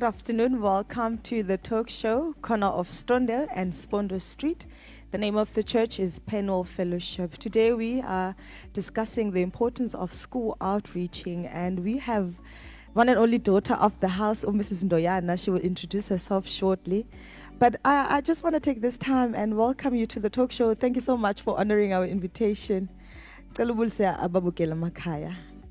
good afternoon. Welcome to the talk show, corner of Stondale and Spondo Street. The name of the church is Penwell Fellowship. Today we are discussing the importance of school outreaching, and we have one and only daughter of the house, Mrs. Ndoyana. She will introduce herself shortly. But I just want to take this time and welcome you to the talk show. Thank you so much for honoring our invitation.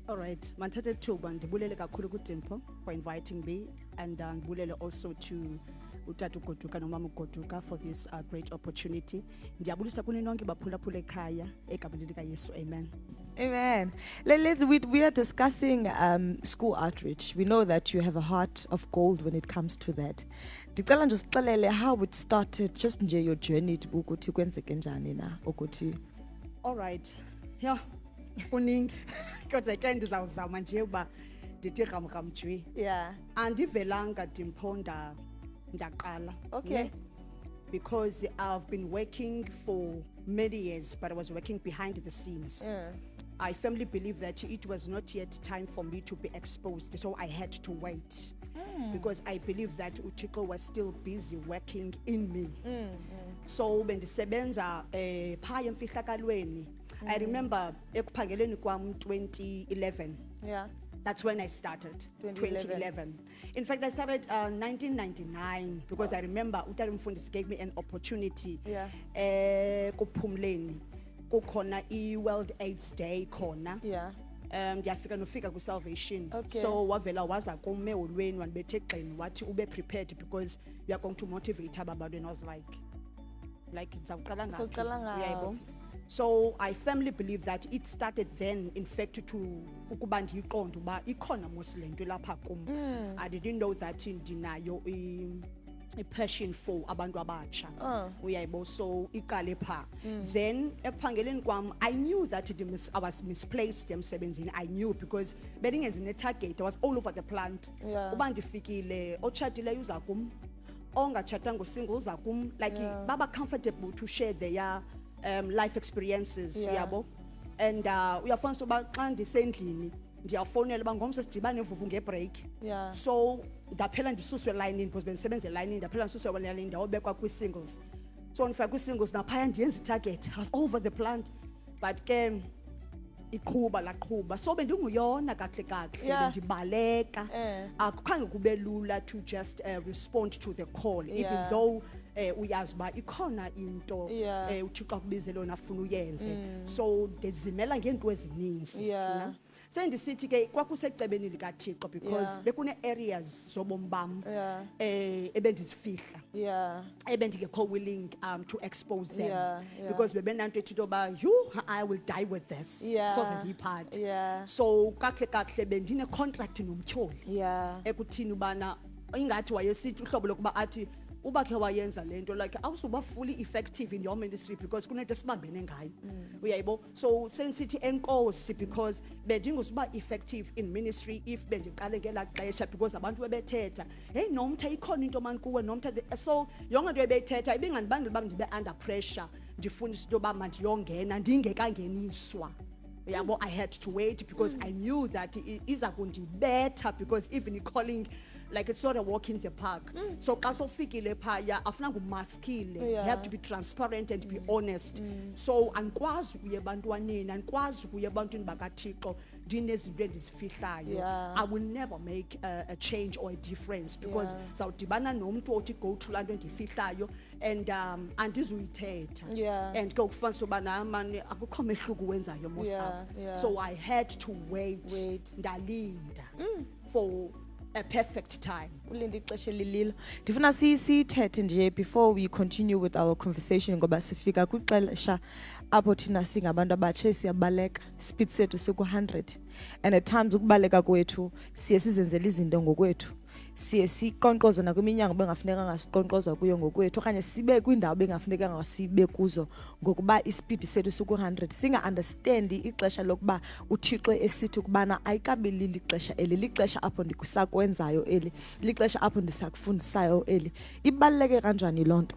All right, Mantate Tuba, ndibulele kakhulu kuDimpho for inviting me, and ndibulele also to Utatu Goduka noMama Goduka for this great opportunity. Ndiyabulisa kuni nonke baphulaphula ekhaya egameni lika Yesu. Amen. Amen. We are discussing school outreach. We know that you have a heart of gold when it comes to that. Ndicela nje usixelele how it started, just nje your journey ukuthi kwenzeke njani na ukuthi. All right. Yeah. Kuningi kodwa ke ndizawuzama nje uba ndithi ramjwi. Yeah. Andivelanga Dimpho ndaqala. Okay. Yeah? Because I've been working for many years, but I was working behind the scenes. Yeah. I firmly believe that it was not yet time for me to be exposed, so I had to wait. Because I believe that uThixo was still busy working in me. So bendisebenza phaya emfihlakalweni. I remember ekuphangeleni kwam 2011. Yeah. That's when I started. 2011. In fact, I started 1999 because I remember Utari Mfundisi gave me an opportunity. Yeah. Kuphumleni kukhona i-World AIDS Day khona. Yeah. Ndiyafika nofika ku-Salvation. Okay. So wavela waza kum eholweni wanibethe egxeni wathi ube prepared because you are going to motivate abantu, and I was like ndizawuqala ngaphi. So I firmly believe that it started then, in fact, to ukuba ndiyiqonde uba ikhona mos le nto lapha kum. I didn't know that ndinayo a passion for abantu abatsha. Uyayibo, so iqale pha. Then ekuphangeleni kwam, I knew that I was misplaced emsebenzini. I knew because bendingenzi ne-target. I was all over the plant. Uba ndifikile otshatileyo uza kum, ongatshatanga usingle uza kum, like baba comfortable to share their life experiences. Yabo. And uyafuna uba xa ndisendlini ndiyafowunela uba ngomso sidibane evuvu ngebreak. So ndaphela ndisuswe elayinini because bendisebenza elayinini, ndaphela ndisuswe elayinini ndawubekwa kwi-singles. So ndifika kwi-singles naphaya ndiyenza i-target. I was over the plant, but ke iqhuba laqhuba. So bendinguyona kahle bendibaleka. Akukhange kube lula to just respond to the call, even though uyazi uba ikhona into uThixo akubizele yona afuna uyenze. So ndizimela ngeento ezininzi. Sendisithi ke kwakusecebeni likaThixo because bekune-areas zobomi bam ebendizifihla, ebendingekho willing to expose them, because bebenanto ethi toba I will die with this, soze ngiyiphathe. So kahle bendine-contract nomtyholi ekuthini ubana ingathi wayesithi uhlobo lokuba athi uba khe wayenza lento like awusuba fully effective in your ministry because kunento sibambene ngayo. Uyayibo, so sensithi enkosi because bendingusuba effective in ministry if bendiqale ngela xesha because abantu bebethetha hey nomtha ikhona into mani kuwe nomtha. So yonke into ebethetha ibingandibangela uba ndibe under pressure ndifundisa into yoba mandiyongena ndingekangeniswa. Yabo, I had to wait because I knew that iza kundibetha because even calling, like it's not a walk in the park. So xa sofikile phaya afunanga umaskile. You have to be transparent and be honest. So andikwazi ukuya ebantwaneni, andikwazi ukuya ebantwini bakaThixo ndinezinto endizifihlayo. I will never make a change or a difference because zawudibana nomntu othi go through laa nto endifihlayo and andizuyithetha. And ke ukufanisa uba namani akukho mehluko wenzayo mosapho. So I had to wait. Ndalinda for a perfect time. Ulinde ixesha elililo. Ndifuna sithethe nje before we continue with our conversation ngoba sifika kwixesha apho thina singabantu abatsha siyabaleka, speed sethu siku-100, and at times ukubaleka kwethu siye sizenzele izinto ngokwethu. Siye siqonqoza nakwiminyango bengafunekanga siqonqoza kuyo ngokwethu okanye sibe kwindawo bengafunekanga sibe kuzo ngokuba ispeed sethu siku-100, singa-understandi ixesha lokuba uThixo esithi ukubana ayikabelili ixesha eli, lixesha apho ndikusakwenzayo eli, lixesha apho ndisakufundisayo eli. Ibaluleke kanjani loo nto?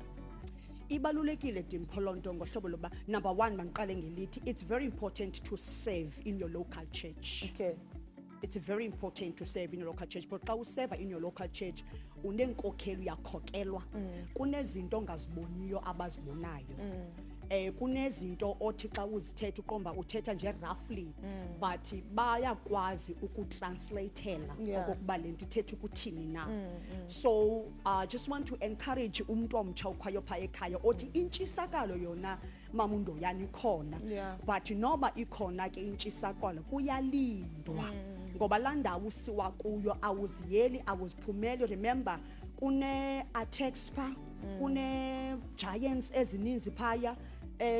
Ibalulekile Dimpho loo nto ngohlobo loba number one mandiqale ngelithi it's very important to serve in your local church. Okay. it's very important to serve in your local church, but xa useva in your local church unenkokhelo uyakhokelwa kunezinto ongaziboniyo abazibonayo kunezinto othi xa uzithetha uqomba uthetha nje roughly but bayakwazi ukutranslateela okokuba le nto ithetha ukuthini na so just want to encourage umuntu omtsha ukwayo phaa ekhaya othi intshisakalo yona mama uNdoyana ikhona but noba ikhona ke intshisakalo kuyalindwa ngoba laa ndawo usiwa kuyo awuziyeli awuziphumeli remember kune-attacks phaa kune-giants ezininzi phaya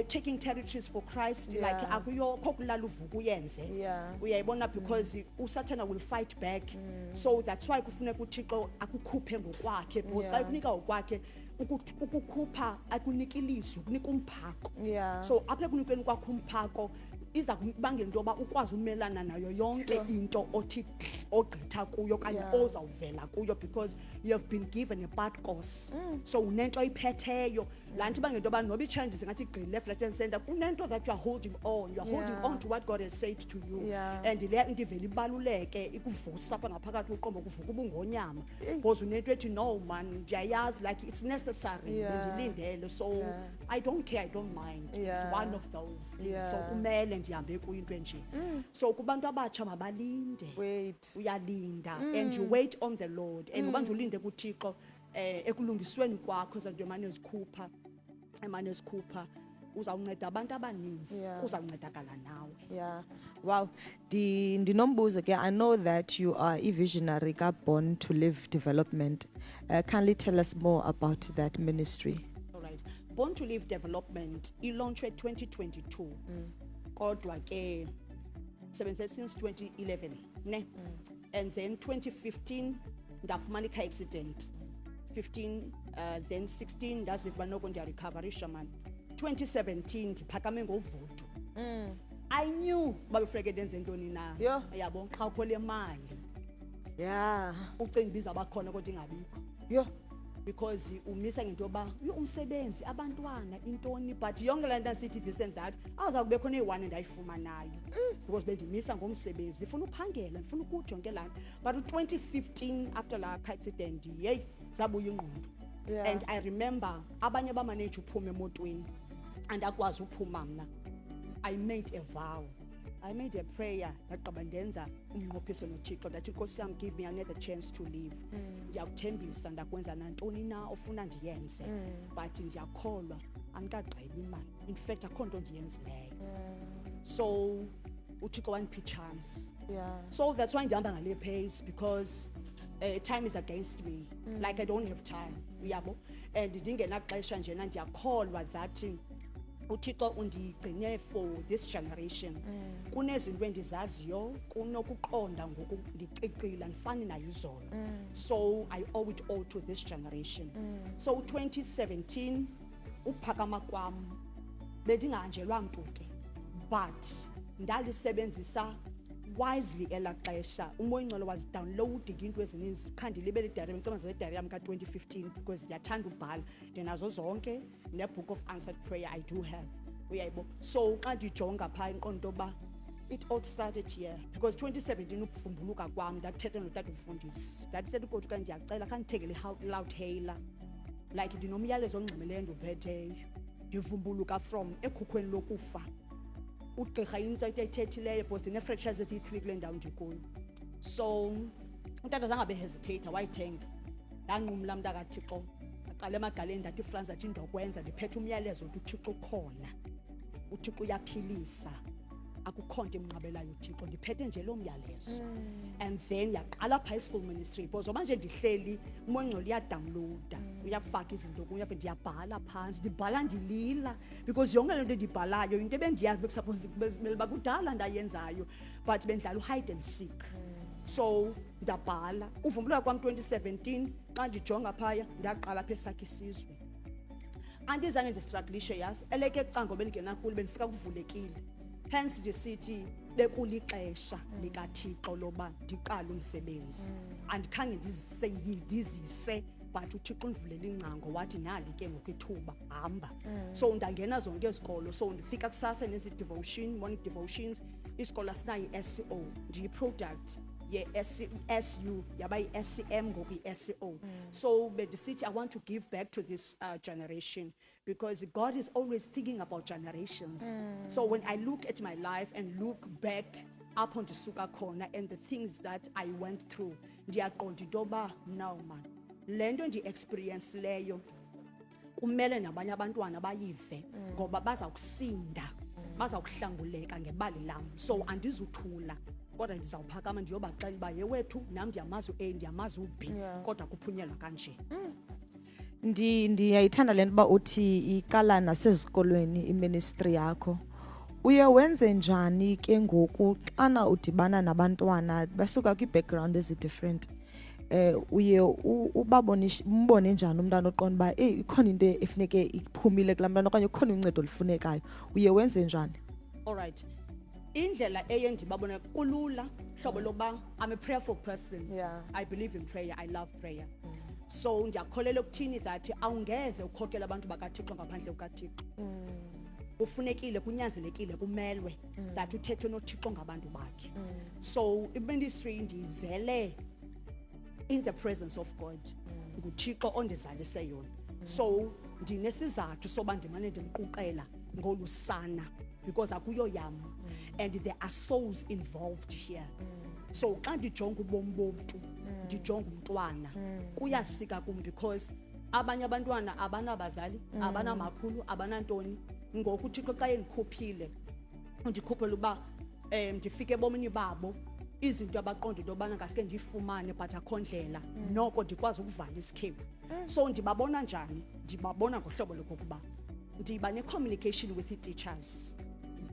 taking territories for Christ like akuyokho kulala uvuka uyenze uyayibona because usathana will fight back so that's why kufuneka uThixo akukhuphe ngokwakhe because xa ekunika ngokwakhe ukukhupha akunika ilizwi kunika umphako so apha ekunikweni kwakho umphako iza kubangela into yoba ukwazi umelana nayo yonke into othi ogqitha kuyo kanye ozawuvela kuyo because you have been given a bad course so unento oyiphetheyo laa nto ibangela into yoba noba ii-challenges ngathi igqile left right and center kunento that you are holding on to what God has said to you and leya into ivele ibaluleke ikuvusa apha ngaphakathi uqombo kuvuka ubungonyama because unento ethi no man ndiyayazi like it's necessary bendilindele so I don't care I don't mind it's one of those things so kumele ndihambe kuyinto enje so kubantu abatsha mabalinde uyalinda and you wait on the Lord and uba nje ulinde kuThixo ekulungisweni kwakho zanto emane zikhupha uzawunceda abantu abaninzi kuzawuncedakala nawe wow ndinombuzo ke I know that you are a visionary ka Born to Live Development kindly tell us more about that ministry. All right, Born to Live Development ilaunched 2022 kodwa ke sebenze since 2011 ne and then 2015 ndafumana car accident 15 then 16 ndaziva noko ndiyarecoverisha man 2017 ndiphakame ngovudu I knew babefreke ndenze ntoni na yabo qha ukho le mali ucinga biza bakhona kodwa ingabikho because umisa ngento yoba umsebenzi abantwana intoni but yonke laa nto asithi this and that awuza kube khona eyi-1 endayifumanayo because bendimisa ngomsebenzi ndifuna uphangela ndifuna ukuthi yonke laa nto but 2015 after laa car accident yeyi zabuya ingqondo and I remember abanye bamanage uphuma emotweni andakwazi uphuma mna I made a vow I made a prayer ndaqaba ndenza umnqophiso noThixo ndathi Nkosi yami give me another chance to live ndiyakuthembisa ndakwenza nantoni na ofuna ndiyenze but ndiyakholwa andikagqibi imali in fact akho nto ndiyenzileyo so uThixo wandipha chance so that's why ndihamba ngale pace because time is against me like I don't have time uyabo and ndingenaxesha njena ndiyakholwa that uThixo undigcine for this generation kunezinto endizaziyo kunokuqonda ngoku ndicicila ndifani nayo izolo so I owe it all to this generation so 2017 uphakama kwam bendingahanjelwa mntu ke but ndalisebenzisa wisely elaa xesha umoya ingcwele was downloading into ezininzi qha ndilibele idari ngicabanga idari yam ka-2015 because ndiyathanda ubhala ndinazo zonke ne-book of answered prayer I do have uyayibo so xa ndijonga phaa inqondo yoba it all started here because 2017 ukuvumbuluka kwam ndathetha notata umfundisi ndathetha ukuthi ka ndiyacela khandithengele loud hailer like ndinomyalezo ongxamileyo ndiwuphetheyo ndivumbuluka from ekhukhweni lokufa ugqirha into ethethileyo because ndine-fractures eziyi-3 kule ndawo ndikuyo so utata zange behesitata wayithenga ndanqumla mntakathixo aqala emagaleni ndathi ifrance athi ndokwenza ndiphethe umyalezo uthi uThixo ukhona uThixo uyaphilisa akukho nto emnqabelayo uThixo ndiphethe nje loo myalezo and then yaqala phaa school ministry because zoba nje ndihleli umoya ingcwele uyadownloada uyafaka izinto kuye ndiyabhala phantsi ndibhala ndilila because yonke le nto endibhalayo into ebendiyazi bekusuppose kumele uba kudala ndayenzayo but bendidlala u-hide and seek so ndabhala uvumbuluka kwam 2017 xa ndijonga phaya ndaqala apha esakhe isizwe andizange ndistruglishe yazi eleke cango bendingenakulo bendifika kuvulekile hence ndisithi bekulixesha likaThixo loba ndiqala umsebenzi andikhange ndizise but uThixo undivulele ingcango wathi nali ke ngokwethuba hamba so ndangena zonke izikolo so ndifika kusasa nezi devotion morning devotions isikolo asinayo SCO ndiyi product SU yaba SCM ngoku SCO. So bedisithi I want to give back to this generation because God is always thinking about generations. So when I look at my life and look back up on the suka corner and the things that I went through, ndiyaqonda into yoba now man le nto ndi-experience leyo kumele nabanye abantwana bayive ngoba bazawukusinda bazawukuhlanguleka ngebali lam. So andizuthula kodwa ndizawuphakama ndiyobaxela uba yewethu nam ndiyamazi u-A ndiyamazi u-B kodwa kuphunyelwa kanje. Ndiyayithanda le nto uba uthi iqala nasezikolweni iministry yakho. Uye wenze njani ke ngoku xana udibana nabantwana basuka kwi-background ezi-different? Uye umbone njani umntana oqonda uba ikhona into efuneke iphumile kulaa mntana okanye kukhona uncedo olufunekayo? Uye wenze njani? Alright, indlela eye ndibabona kulula hlobo loba I'm a prayerful person. I believe in prayer, I love prayer. So ndiyakholelwa ukuthini that awungeze ukhokele abantu bakaThixo ngaphandle kukaThixo. Ufunekile kunyanzelekile kumelwe that uthethe noThixo ngabantu bakhe. So iministry ndizele in the presence of God, nguThixo ondizalise yona. So ndinesizathu soba ndimane ndimquqela ngolusana because akuyo yam and there are souls involved here. So xa ndijonga ubomi bomntu ndijonga umntwana kuyasika kum because abanye abantwana abanabazali abanamakhulu abanantoni. Ngoku uThixo xa endikhuphile undikhuphela uba ndifike ebomini babo izinto abaqonda into yobana ngaske ndiyifumane but akho ndlela noko ndikwazi ukuvala isikhewu. So ndibabona njani? Ndibabona ngohlobo lokokuba ndiba ne-communication with i-teachers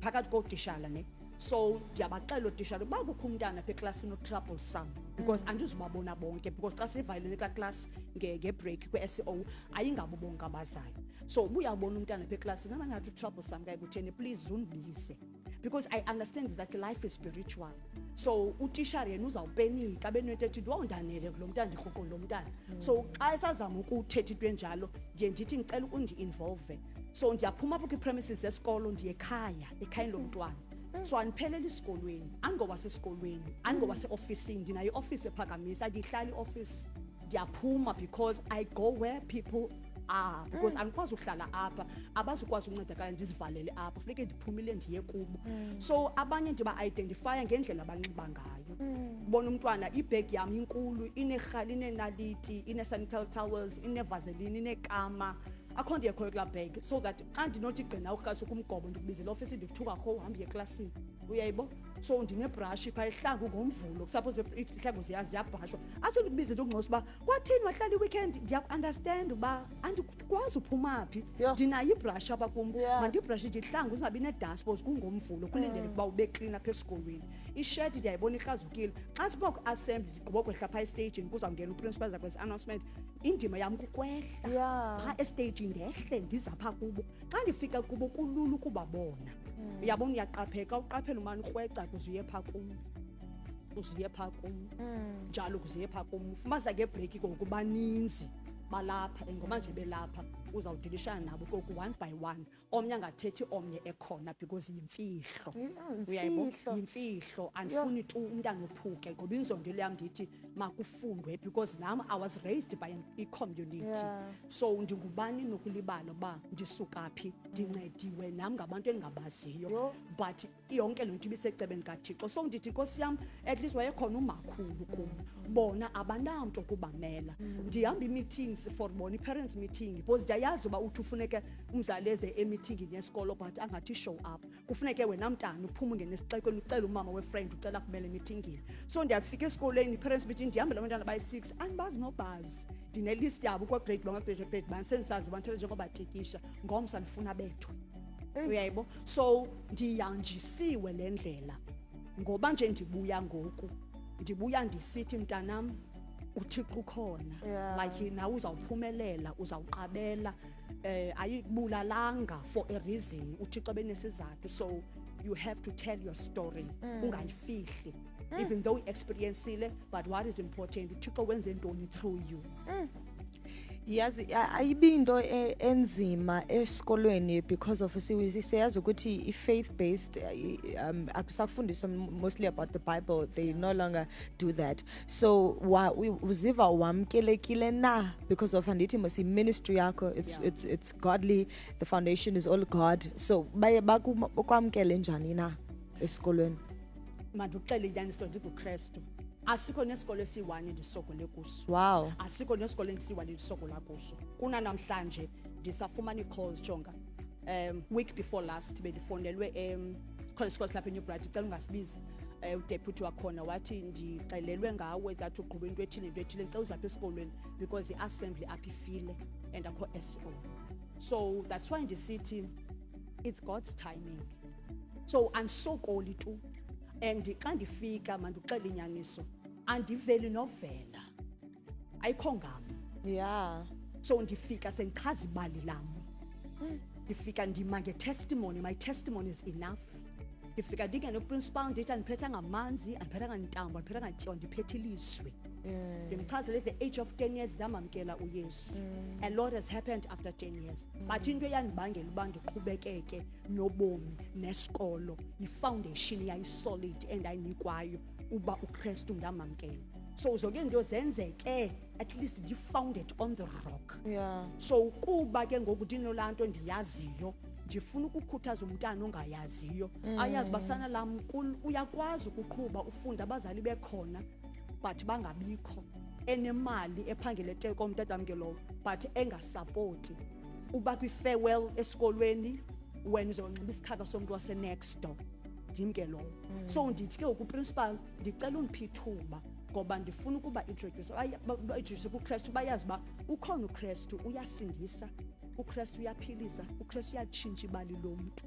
phakathi kootitshala ne. So ndiyabaxela ootitshala uba kukho umntana apha eklasini o-troublesome because andizubabona bonke because xa sivalele kulaa class ngebreak kwe-SCO ayingabo bonke abazayo. So ubuyabona umntana apha eklasini abangathi u-troublesome kaye kutheni, please undibize because I understand that life is spiritual. So utishara yena uzawupenika benento ethi ndanele kulo mntana ndirhuqo lo mntana. So xa esazama ukuthetha into enjalo ndiye ndithi ngicela undi-involve. So ndiyaphuma apho kwi-premises yesikolo ndiye ekhayeni lomntwana. So andipheleli esikolweni, andingowasesikolweni, andingowase-ofisini, ndinayo i-office ephakamisa, andihlali i-office. Ndiyaphuma because I go where people are because andikwazi uhlala apha abazukwazi uncedakala ndizivalele apha funeke ndiphumile ndiye kubo. So abanye ndiba-identifya ngendlela abanxiba ngayo. Bona umntwana ibhegi yam inkulu inerhali inenaliti ine-sanitary towels inevaseline inekama akho ndiyekhoyo kulaa bhegi so that xa ndinothi gqina ukukasuka umgobo ndikubizela ofisi ndikuthuka rho uhambe eklasini uyayibo. So ndinebrushi phaa ihlangu ngomvulo kusaphose ihlangu ziyabhashwa asindikubize into ukungcosa uba kwathini wahlala iweekend. Ndiyaku-understand uba andikwazi uphuma phi ndinayo ibrushi apha kum mandibrushi nje ihlangu zingabi nedasbos kungomvulo kulindele ukuba ube clean apha esikolweni. Isheti ndiyayibona ikrazukile xa sipha ku-assembly ndigqiba kwehla phaa estagini kuzawungena uprincipal zakwenza announcement. Indima yam kukwehla phaa estagini ndehle ndiza phaa kubo. Xa ndifika kubo kulula ukubabona uyabona uyaqapheka uqaphela umane ukrweca kuze uye phaa kum njalo kuze uye phaa kum. Fumanisa ngebreak ngoku baninzi balapha and ngoba nje belapha uzawudilishana nabo koku one by one omnye angathethi omnye ekhona because yimfihlo. Uyayibo yimfihlo andifuni tu umntana ophuke ngoba inzondo yam ndithi makufundwe because nam I was raised by a community. So ndingubani nokulibala uba ndisuka phi ndincediwe nam ngabantu endingabaziyo but yonke loo nto ibisecebeni kaThixo. So ndithi Nkosi yam at least wayekhona umakhulu kum bona abanamntu okubamela. Ndihamba ii-meetings for bona i-parents meeting because ndiyayazi uba uthi ufuneke umzali eze emeetingini yesikolo but angathi show up. Kufuneke wena mntana uphume ungene esixekweni ucela umama wefriend ucela kumele emeetingini. So ndiyafika esikolweni i-parents meeting ndihambela abantwana bayi-6 andibazi nobazi ndinelist yabo kwa-grade grade sendisazi banthala njengobatikisha ngomsa ndifuna bethwe. Uyayibo. So ndiyanjisiwe le ndlela ngoba nje ndibuya ngoku ndibuya ndisithi mntanam uThixo ukhona like nawe uzawuphumelela uzawuqabela ayibulalanga for a reason uThixo benesizathu. So you have to tell your story ungayifihli even though experience ile but what is important uThixo wenze ntoni through you. yazi ayibi into enzima esikolweni because of siyazi ukuthi i-faith based akusafundiswa mostly about the Bible, they no longer do that. So uziva wamkelekile na because of andithi mos ministry yakho it's godly, the foundation is all God, so baye bakwamkele njani na esikolweni? Manduxele inyaniso ndikuKristu. Asikho nesikole esiyi-1 endisokole kuso. Wow. Asikho nesikole esiyi-1 endisokola kuso. Kuna namhlanje ndisafumana ii-calls jonga. Week before last bendifonelwe college course lapha eNew Bright, icela ungasibizi. Udeputy wakhona wathi ndixelelwe ngawe that uqhuba into ethile ngicela uzapha esikolweni because i-assembly apha ifile and akho SO. So that's why ndisithi it's God's timing. So andisokoli tu. And xa ndifika manduxele inyaniso andiveli novela ayikho ngam. Yeah. So ndifika sendichaza ibali lam. Ndifika ndima ngetestimony, my testimony is enough. Ndifika ndingene principal ndithi andiphethanga amanzi, andiphethanga ntambo, andiphethanga tyiwa, ndiphethe ilizwi. Ndimchazele at the age of 10 years ndamamkela uYesu. A lot has happened after 10 years. But into eyandibangela uba ndiqhubekeke nobomi nesikolo yi-foundation yayi-solid endayinikwayo uba uKristu ndamamkela. So zonke into zenzeke at least ndi-founded on the rock. Yeah. So kuba ke ngoku ndinolaa nto ndiyaziyo ndifuna ukukhuthaza umntana ongayaziyo ayazi basana lam uyakwazi ukuqhuba ufunda abazali bekhona but bangabikho, enemali ephangele teko umntatamke lowo but engasapoti uba kwi-farewell esikolweni wena uzonxiba isikhaka somntu wase-next door ndimke lowo. So ndithi ke ukuprincipal ndicela undiphi ithuba ngoba ndifuna ukuba introduce kuKristu, bayazi uba ukhona uKristu uyasindisa, uKristu uyaphilisa, uKristu uyatshintsha ibali lomntu.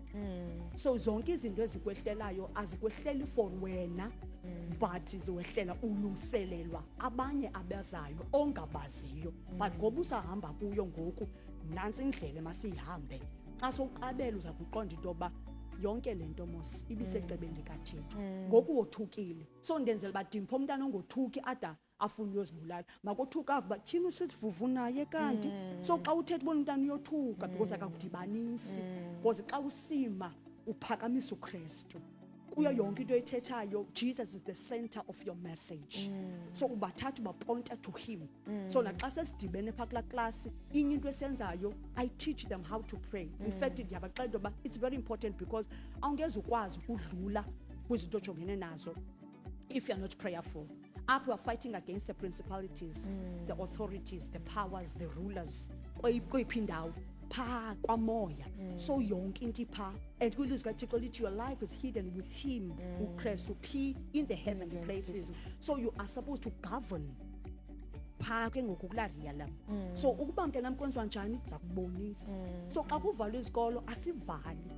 So zonke izinto ezikwehlelayo azikwehleli for wena but ziwehlela ulungiselelwa abanye abazayo ongabaziyo but ngoba usahamba kuyo ngoku nansi indlela masiyihambe. Xa sowuqabela uza kuqonda into yoba yonke le nto mos ibisecebeni likaThixo. Ngoku wothukile so ndenzela uba dimpho umntana ongothuki ada afune uyozibulala makothuka ava uba tyhini usivuvu naye kanti. So xa uthetha ubona umntana uyothuka because akakudibanisi because xa usima uphakamisa uKristu kuyo yonke into oyithethayo. Jesus is the center of your message. So ubathatha ubaponta to him. So naxa sesidibene phaa kulaa klasi inye into esenzayo I teach them how to pray. In fact ndiyabaxela into yoba it's very important because awungeze ukwazi ukudlula kwizinto ojongene nazo if you're not prayerful. Up we are fighting against the principalities, the authorities, the powers, the rulers kweyiphi indawo phaa kwamoya. So yonke into iphaa and kwilizwi kaThixo lithi your life is hidden with him uKristu phi in the heavenly places. So you are supposed to govern phaa ke ngoku kulaa realm. So ukuba mntanam kwenziwa njani ndiza kubonisa. So xa kuvalwa izikolo asivali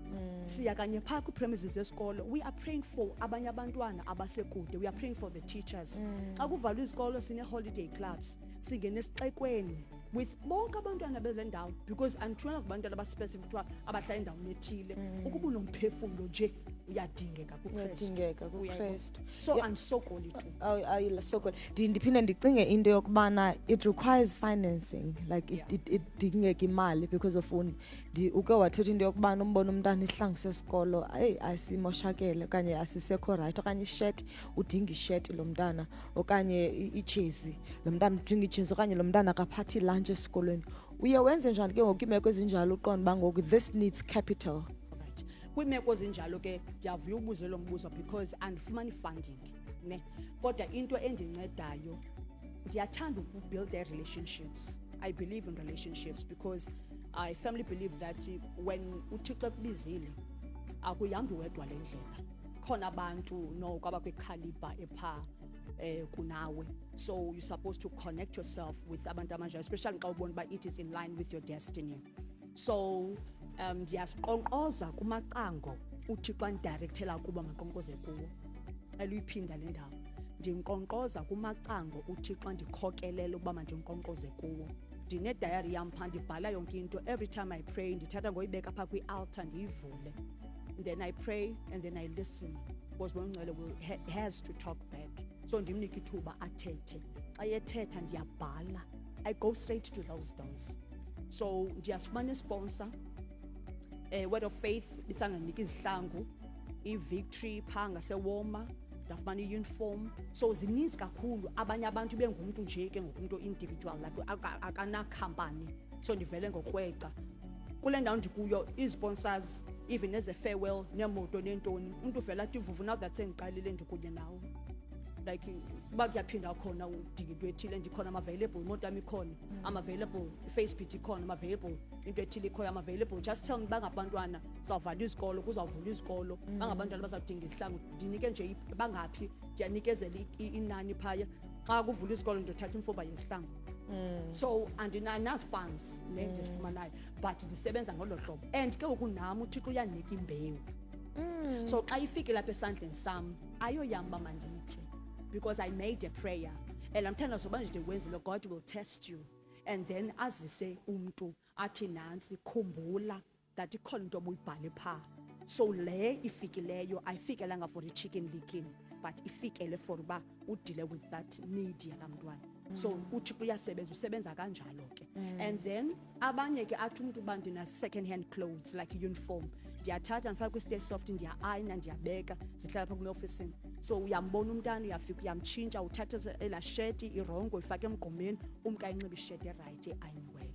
siya kanye phaa kwi-premises zesikolo. We are praying for abanye abantwana abasekude, we are praying for the teachers. Xa kuvalwa izikolo sine-holiday clubs singene esixekweni with bonke abantwana bele ndawo because andithuna kubantwana abaspecific kuthiwa abahlala endaweni ethile. Ukuba unomphefumlo nje uyadingeka kuKristu. So andisokoli tu. Ayisokoli. Ndiphinde ndicinge into yokubana it requires financing, like idingeka imali because of uke wathetha into yokubana umbona umntana isihlangu sesikolo asimoshakele okanye asisekho right okanye ishirt udinga ishirt lo mntana okanye ijezi lo mntana udinga ijezi okanye lo mntana akaphathi lunch esikolweni. Uye wenze njani ke ngoku imeko ezinjalo uqonda uba ngoku this needs capital? Kwiimeko zinjalo ke ndiyavuya ubuze lo mbuzo because andifumani funding ne kodwa into endincedayo ndiyathanda ukubuild their relationships. I believe in relationships because I firmly believe that when uThixo ekubizile akuyihambi wedwa le ndlela, khona abantu noko abakwicaliber ephaa kunawe. So you're supposed to connect yourself with abantu abanjalo, especially xa ubona uba it is in line with your destiny. So ndiyasiqonkqoza kumacango uThixo andidirectela kuba maqonqoze kuwo. Eluyiphinda le ndawo ndinqonqoza kumacango uThixo andikhokelele ukuba mandinqonqoze kuwo. Ndinedayari yam phaa ndibhala yonke into. Every time I pray ndithatha ngoyibeka phaa kwi-altar ndiyivule, and then I pray and then I listen because uMngcwele has to talk back. So ndimnika ithuba athethe. Xa yethetha ndiyabhala I go straight to those doors. So ndiyasifumana sponsor Word of Faith lisanganika izihlangu i-Victory phaa ngaseWoma, ndafumana i-uniform. So zininzi kakhulu, abanye abantu bengumuntu nje ke ngokumuntu individual like akana company, so ndivele ngokwecca kule ndawo ndikuyo. Isponsors even as a farewell nemoto nentoni, umuntu uvela athi vuvu now that sengiqalile ndikunye nawo, like uba kuyaphinda khona udinga into ethile ndikhona, ama-available, imoto yami ikhona, ama-available, i-Facebook ikhona, ama-available, into ethile ikhoyo, ama-available. Just tell me bangabantwana sizawuvala izikolo, kuzawuvula izikolo, bangabantwana bazawudinga izihlangu, ndinike nje bangaphi, ndiyanikezela inani phaya, xa kuvula izikolo ndiyothatha imfoba yezihlangu. So andinazi funds le ndizifumanayo, but ndisebenza ngolo hlobo, and ke ngoku nam uThixo uyandinika imbewu. So xa ifike lapha esandleni sam ayoyam uba manditye, because I made a prayer and namthanda zoba nje ndikwenzile, God will test you, and then azise umntu athi nansi khumbula that ikhona into obuyibhale phaa. So le ifikileyo ayifikelanga for i-chicken licken, but ifikele for uba udile with that need yalaa mntwana. So uThixo uyasebenza, usebenza kanjalo ke. And then abanye ke athi umuntu uba ndina second hand clothes like uniform, ndiyathatha ndifaka kwi-stay soft, ndiya-ayina, ndiyabeka, zihlala phaa kwi-ofisini. So uyambona umntana, uyafika uyamtshintsha, uthatha elaa sheti irongo ifake emgqomeni, umntu ayinxibe isheti erayithi eayiniweyo.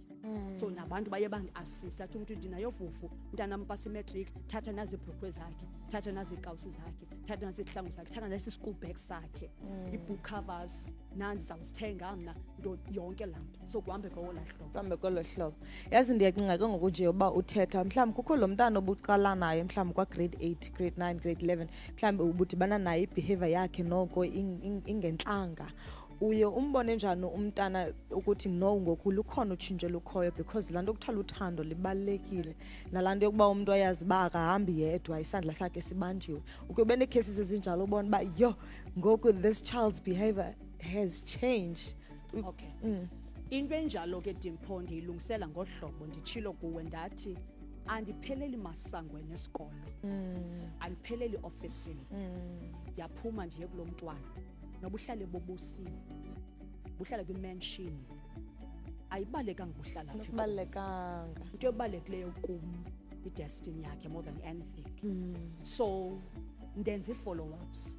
So nabantu baye bandi-assista, athi umntu ndinayo vuvu, umntanam upasa imatric, thatha nazi iibhrukhwe zakhe, thatha nazi iikawusi zakhe, thatha nazi izihlangu zakhe, thatha nasi i-school bag sakhe, ii-book covers, ndizawuzithenga mna, nto yonke laa nto. So kuhambe kolo hlobo. Kuhambe kolo hlobo. Yazi ndiyacinga ke ngoku nje uba uthetha mhlawumbi kukho lo mntana obuqala naye mhlawumbi kwa-grade 8, grade 9, grade 11, mhlawumbi ubudibana naye i-behavior yakhe noko ingentlanga. Uye umbone njani umntana ukuthi no ngoku lukhona utshintsho lukhoyo, because laa nto kuthiwa luthando libalulekile, nalaa nto yokuba umntu ayazi uba akahambi yedwa, isandla sakhe sibanjiwe. Ukube beneecases ezinjalo ubona uba yo ngoku this child's behavior has changed. Okay. Into enjalo ke Dimpho ndiyilungisela ngohlobo, nditshilo kuwe ndathi andipheleli masangweni esikolo, andipheleli ofisini, ndiyaphuma ndiye kulo mntwana. Noba uhlale bobusini, buhlala kwi-mansion, ayibalekanga buhlala phi. Akubalekanga. Into ebalulekileyo kum i-destiny yakhe more than anything. So ndenza i-follow-ups.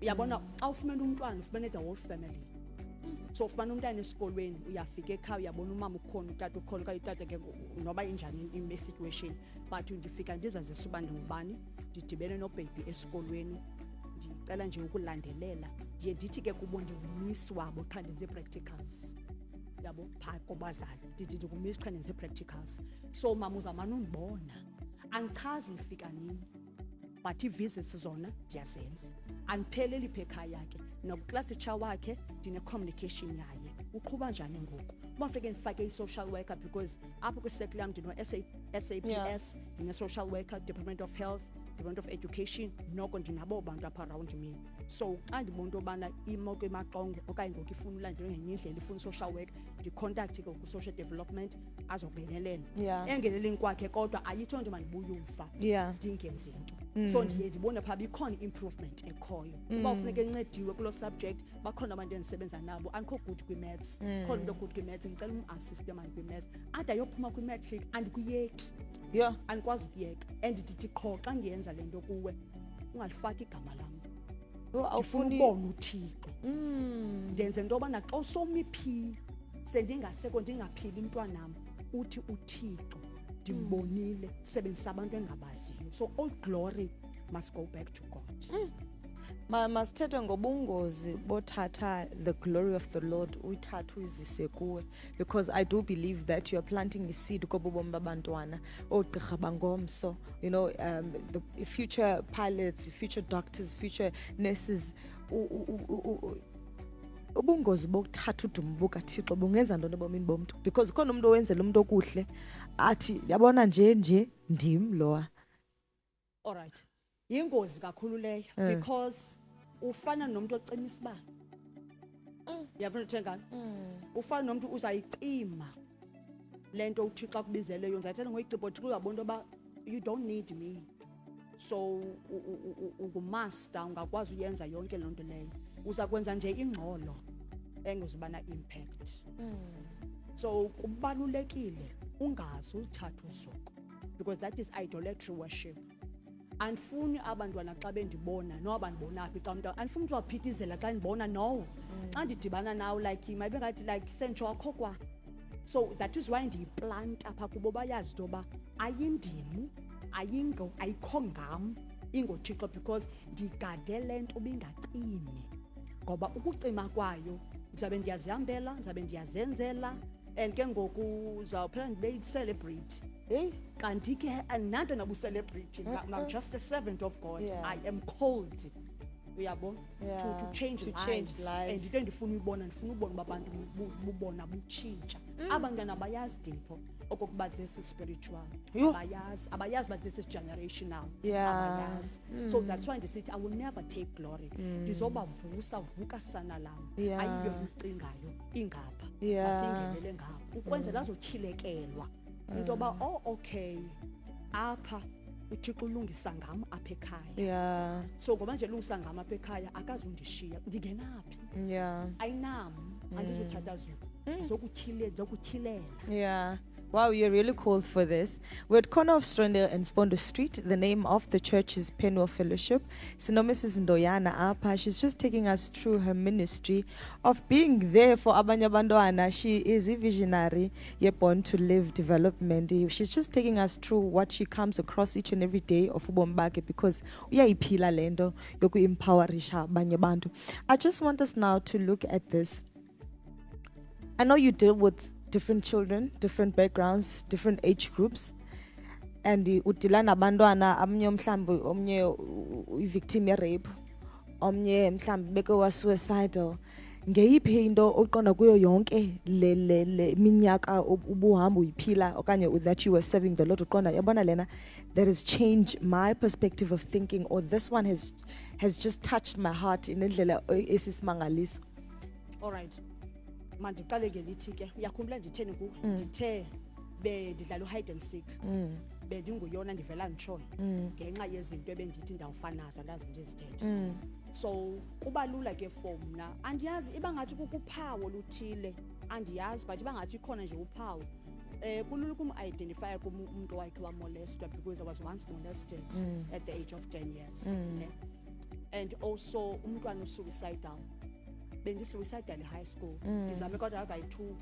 Uyabona xa ufumene umntwana ufumene the whole family. So ufumana umntwana esikolweni, uyafika ekhaya uyabona umama ukhona, utata ukhona, okanye utata ke noba injani ime-situation, but ndifika ndizazisa uba ndingubani, ndidibene nobhebi esikolweni, ndicela nje ukulandelela. Ndiye ndithi ke kubo ndingumisi wabo qha ndenze ii-practicals, yabo phaa kobazali, ndithi ndingumisi qha ndenze ii-practicals. So mama uzawumane undibona, andichazi ndifika nini, but ii-visits zona ndiyazenza. Andipheleli pha ekhaya ke, nokuklasicha wakhe ndine-communication yaye, uqhuba njani ngoku. Uba fike ndifake i-social worker, because apho kwi-circle yam ndino-SAPS, ndine-social worker, Department of Health, Department of Education, noko ndinabo bantu apha around me. So xa ndibona into yobana imoko emaqongo okanye ngoku ifuna ulandela ngenye indlela, ifuna i-social work, ndicontact ke ku-social development azongenelela. Engeneleni kwakhe kodwa ayitsho nje mandibuye umfa ndingenzi into. So ndiye ndibone phaa ikhona i-improvement ekhoyo. Uba ufuneka encediwe kulo subject, bakhona abantu endisebenza nabo, andikho good kwi-maths, khona into good kwi-maths, ndicela umassiste mani kwi-maths. Ade ayophuma kwi-matric andikuyeki, andikwazi ukuyeka. And ndithi qho xa ndiyenza le nto kuwe ungalifaki igama lam, ndifuna ubona uThixo. Ndenze into yobana xa usomi phi sendingasekho, ndingaphili mntwanam, uthi uThixo ndimbonile sebenzisa abantu engabaziyo. So all glory must go back to God. Masithethe ngobungozi bothatha the glory of the Lord uyithathe uyizise kuwe, because I do believe that you are planting a seed kobo bomi babantwana, oogqirha bangomso, you know, the future pilots, future doctors, future nurses. Ubungozi bokuthatha udumo bukaThixo bungenza ntoni ebomini bomntu, because khona umuntu owenzela umuntu okuhle athi yabona nje ndim lowa. All right. Yingozi kakhulu leyo, because ufana nomuntu ocima isibane. Uyafuna uthengana? Ufana nomuntu uzayicima lento uThixo akubizele yona. Ndiyathetha ngoyicipho uThixo uyabona uba you don't need me. So ungumaster, ungakwazi uyenza yonke loo nto leyo. Uza kwenza nje ingxolo engezuba na impact. So kubalulekile ungazi uthatha usuku, because that is idolatry worship. Andifuni abantwana xa bendibona noba ndibona phi xa umntwana andifuni umntu waphithizela xa ndibona no. Xa ndidibana nawo like mayibe ngathi like sentsho wakho kwa. So that is why ndiyiplanta apha kubo bayazi into yoba ayindim, ayikho ngam, ingoThixo, because ndigade le nto ubingacimi. Ngoba ukucima kwayo ndizabe ndiyazihambela, ndizabe ndiyazenzela, and ke ngoku uzawuphela ndibe-celebrate. Hey, Kanti ke andinanto nabu-celebrate. I'm just a servant of God. Yeah. I am called, uyabo, Yeah, to change to lives. change lives. And into endifuna uyibona, ndifuna ubona uba abantu bubona butshintsha. Abantwana abayazi Dimpho okokuba this is spiritual. Yho. Abayazi but this is generational. Yeah. Abayazi. So that's why ndisithi I will never take glory. Ndizobavusa, vuka sana lam. Yeah. Ayiyo ucingayo ingapha. Yeah. Masingenele ngapha. Ukwenzela azotyhilekelwa. Into yoba oh okay, apha uThixo ulungisa ngam apha ekhaya. yeah, So ngoba nje ulungisa ngam apha ekhaya akazundishiya. Ndingenaphi? yeah, Ayinam, andizothatha zuku. Ndizokutyilela. yeah. Wow, you're really cool for this. We're at corner of Strondale and Spondo Street. The name of the church is Penwell Fellowship. Sino Mrs. Ndoyana Apa. She's just taking us through her ministry of being there for abanye abantwana. She is a visionary, Born to Live development. She's just taking us through what she comes across each and every day of ubombake, because uyayiphila lento yoku empowerisha abanye abantu. I just want us now to look at this. I know you deal with different children, different backgrounds, different age groups, and udila nabantwana amnye mhlambi omnye victim ye rape, omnye mhlambi beke wa suicidal. Ngeyiphi into oqonda kuyo yonke le minyaka ubuhamba uyiphila okanye that you were serving the Lord, uqonda yabona lena that has changed my perspective of thinking, or this one has just touched my heart in indlela esisimangaliso. All right. Mandiqale ke lithi ke uyakhumbula nditheni ku ndithe ndidlala hide and seek. Bendinguyona ndivela nditshona ngenxa yezinto ebendithi ndawufana nazo ndazi ndizithethe. So kuba lula ke for mna andiyazi iba ngathi kukuphawo luthile, andiyazi but iba ngathi ikhona nje uphawo. Kulula kum-identify umuntu wakhe wamolestwa, because I was once molested at the age of 10 years. And also umntwana usuicidal. Bendisuicidal high school. Ndizame kodwa by 2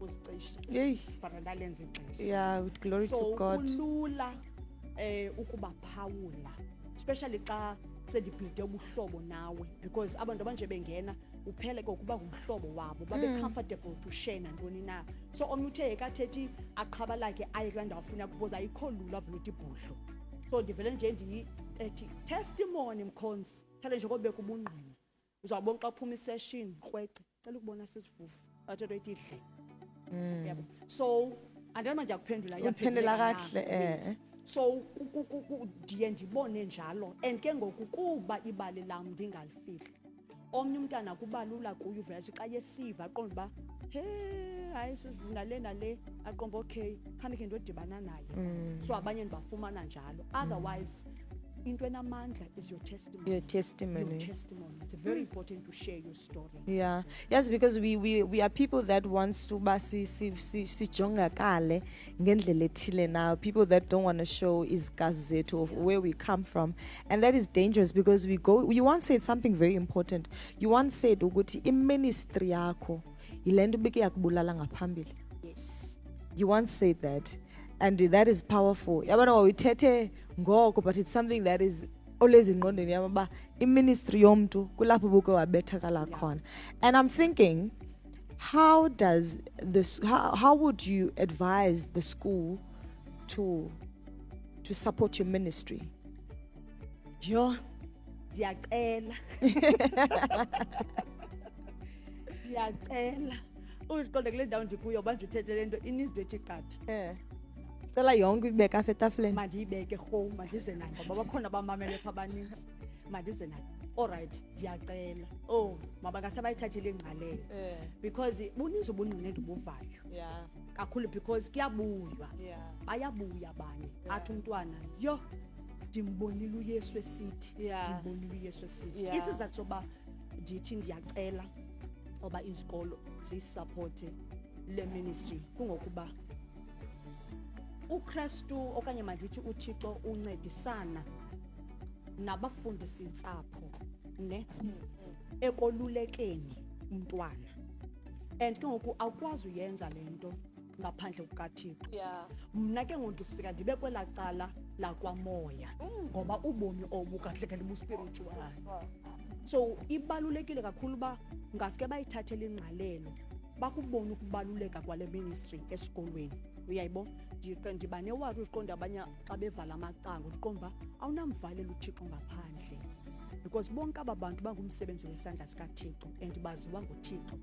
uzicisha. Yey. But ndalenza ixesha. Yeah, with glory to God. So kulula ukuba phawula, especially xa sendibuilde ubuhlobo nawe, because abantu abanje bengena uphele kokuba ngumhlobo wabo, babe comfortable to share nantoni na. So omnye uthe ekathethi aqhaba lakhe aye kula ndawo afuna kuboza ayikho lula avula ibhudlo. So ndivele nje ethi testimony mkhonsi, thale nje kobeka ubungqina. Uzawubona xa uphuma isession krwece cela ukubona sesivuvu athetho ethi idle. Yabo. So andima nje akuphendula Uphendula kahle, Yes. So ndiye ndibone njalo, and ke ngoku kuba ibali lam ndingalifihli, omnye umntana kuba lula kuye uvela xa yesiva aqonda uba hayi sisivuna le nale, aqomba okay khambe ke ndodibana naye. So abanye ndibafumana njalo. Otherwise into enamandla is your testimony. Your testimony. Your testimony. It's very important to share your story. Yeah. Yes, because we are people that wants to sijonga kale ngendlela ethile now. People that don't want to show izgazi zethu of where we come from. And that is dangerous, because you once said something very important. You once said ukuthi iministry yakho yilento beke yakubulala ngaphambili. Yes. You once said that. And that is powerful. Yabona wawithethe ngoko, but it's something that is always ingqondweni yami ba iministry yomntu kulapho buke wabethakala khona. And I'm thinking, how would you advise the school to support your ministry? Yo, ndiyacela. Ndiyacela. Uziqonde kule ndawo ndikuyo bantu uthethe lento inizwe ethi qatha. Cela yonke ibeka apha etafuleni. Mandiyibeke home, mandize nayo ngoba bakhona abamamele pha abaninzi. Mandize nayo. All right, ndiyacela. Oh, mabangase bayithathele ingqalelo. Because buninzi ubungqina endibuvayo. Yeah. Kakhulu because kuyabuywa. Yeah. Bayabuya abanye. Athi umntwana, yo ndimbonile uYesu esithi. Yeah. Ndimbonile uYesu esithi. Yeah. Isizathu soba ndithi ndiyacela oba izikolo ziyisupporte le ministry kungokuba uKristu okanye mandithi uThixo uncedisana nabafundisi intsapho ne ekolulekeni umntwana, and ke ngoku awukwazi uyenza lento ngaphandle kukaThixo. Mna ke ngoku ndifika ndibe kwela cala lakwamoya ngoba ubomi obu kahle kahle bu-spiritual. So ibalulekile kakhulu uba ngaske bayithathele ingqalelo bakubona ukubaluleka kwale ministry esikolweni. Uyayibona, ndiba newari uziqonda abanye xa bevala amacango ndiqonda uba awunamvalela uThixo ngaphandle, because bonke aba bantu bangumsebenzi wesandla sikaThixo and baziwa nguThixo.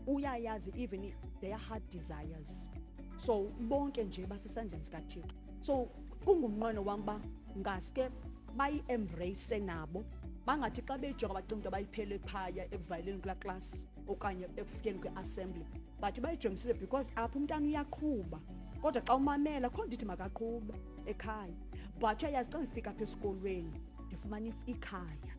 Uyayazi even their heart desires, so bonke nje basesandleni sikaThixo. So kungumnqweno wam uba ngaske bayi-embrace nabo, bangathi xa beyijonga bacinga into bayiphele phaya ekuvaleleni kulaa class okanye ekufikeni kwe-assembly, but bayijongisile because apho umntana uyaqhuba, kodwa xa umamela kho ndithi makaqhube ekhaya. But uyayazi xa ndifika apha esikolweni ndifumana ikhaya,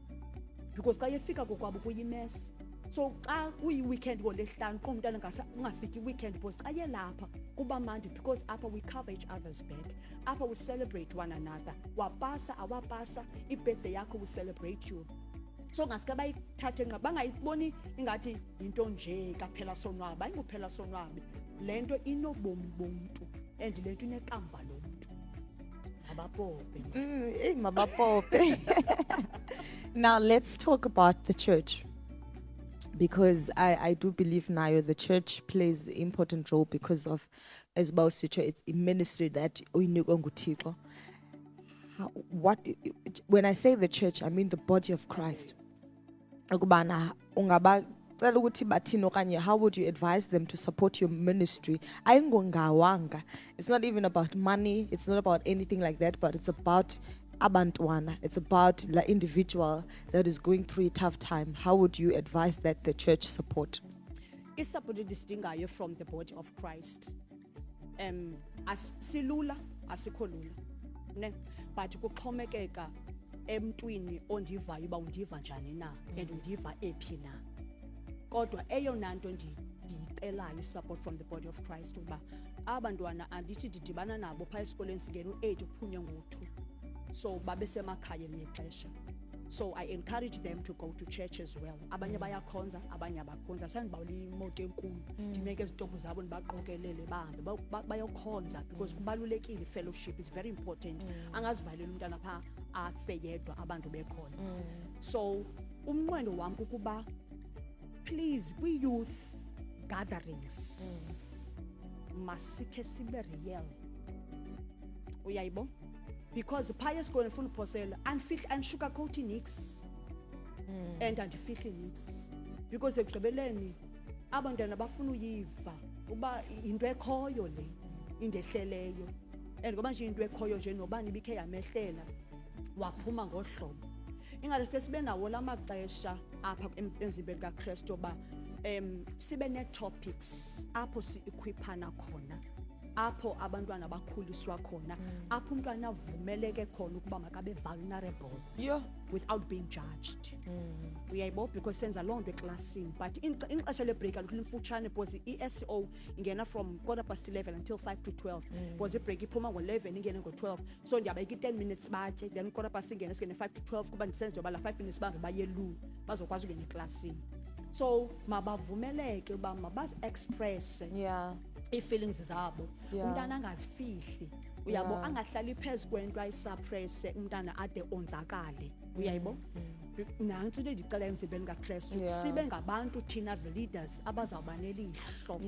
because xa yefika kokwabo kuyimesi. So xa kuyi-weekend ngoLesihlanu qo umntana ungafiki i-weekend because xa yelapha kuba mandi, because apha we cover each other's back, apha we celebrate one another. Wapasa awapasa, i-birthday yakho we celebrate you. So ngaske bayithathe nqa bangayiboni ingathi into nje kaphela sonwaba, ayingophela sonwabe, le nto inobomi bomntu and le nto inekamva lomntu. Mabapope. Mabapope. Now let's talk about the church, because I do believe now the church plays an important role because of, as well as it's a ministry that what when I say the church, I mean the body of Christ. How would you advise them to support your ministry? It's not even about money, it's not about anything like that, but it's about abantwana. It's about the individual that is going through a tough time. How would you advise that the church support? Is support distinguished from the body of Christ. Silula asikolula. Ne, but kuxhomekeka emntwini ondivayo uba undiva njani na and undiva ephi na. Kodwa eyona nto ndiyicelayo support from the body of Christ uba abantwana andithi didibana nabo phaa esikoleni singena u-8 uphunywe ngo-2. So babe semakhaya nexesha. So I encourage them to go to church as well. Abanye bayakhonza, abanye abakhonza. Sandibawula imoto enkulu ndimeke izitopu zabo ndibaqokelele bahambe bayokhonza, because kubalulekile. Fellowship is very important. Angazivalela umntana phaa afe yedwa abantu bekhona. So umnqweno wam kukuba please kwi-youth gatherings masikhe sibe real. Uyayibo? Because phaya esikoleni ndifuna uphosela and nix and andifihli nix, because ekugqibeleni abantwana bafuna uyiva uba into ekhoyo le indehleleyo, and ngoba nje into ekhoyo nje nobani ibikhe yamehlela waphuma ngohlobo. Ingathi sibe nawo la maxesha apha emzimbeni kaKristu ba sibe ne-topics apho si-equiphana khona, apho abantwana bakhuliswa khona, apho umntwana avumeleke khona ukuba makabe vulnerable without being judged. Uyayibo, because senza loo nto eklasini. But ixesha lebreak alikho limfutshane, because i-SO ingena from 11:15 until 5 to 12, because ibreak iphuma ngo-11 ingene ngo-12. So ndiyabeka i-10 minutes batye, then 5:15 ingene 5 to 12 kuba ndisenza yoba la 5 minutes bahambe bayelu bazokwazi ukungena eklasini. So mabavumeleke uba mabazi-expresse ii-feelings zabo, umntana angazifihli. Uyabo, angahlali phezu kwento ayisuppresse umntana ade onzakale. Uyayibo, nantso into endicela emzimbeni kaKristu, sibe ngabantu thina as leaders abazawuba nelihlo.